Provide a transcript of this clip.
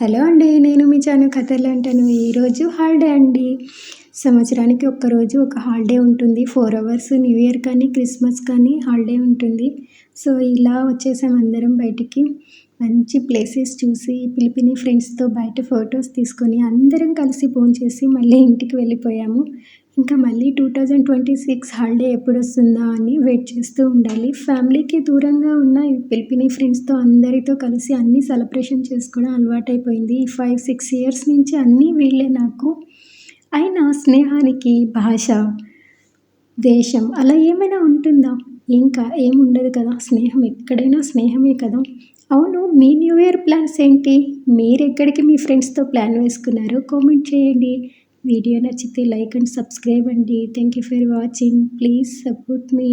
Hello అండి. నేను మీ చాను కథలు అంటాను. ఈరోజు హాలిడే అండి. సంవత్సరానికి ఒక్కరోజు ఒక హాలిడే ఉంటుంది. 4 అవర్స్ న్యూ ఇయర్ కానీ, క్రిస్మస్ కానీ హాలిడే ఉంటుంది. సో, ఇలా వచ్చేసాం అందరం బయటికి. మంచి ప్లేసెస్ చూసి, పిలిపిని ఫ్రెండ్స్‌తో బయట ఫోటోస్ తీసుకొని, అందరం కలిసి భోంచేసి మళ్ళీ ఇంటికి వెళ్ళిపోయాము. ఇంకా మళ్ళీ 2026 హాలిడే ఎప్పుడొస్తుందా అని వెయిట్ చేస్తూ ఉండాలి. ఫ్యామిలీకి దూరంగా ఉన్న ఈ పిలిపిని ఫ్రెండ్స్‌తో అందరితో కలిసి అన్నీ సెలబ్రేషన్ చేసుకోవడం అలవాటైపోయింది. ఈ 5, 6 ఇయర్స్ నుంచి అన్నీ వీళ్ళే నాకు. అయినా స్నేహానికి భాష, దేశం అలా ఏమైనా ఉంటుందా? ఏముండదు కదా! స్నేహం ఎక్కడైనా స్నేహమే కదా! అవును, మీ న్యూ ఇయర్ ప్లాన్స్ ఏంటి? మీరెక్కడికి మీ ఫ్రెండ్స్‌తో ప్లాన్ వేసుకున్నారో కామెంట్ చేయండి. వీడియో నచ్చితే లైక్ అండ్ సబ్స్క్రైబ్ అండి. Thank you for watching. Please support me.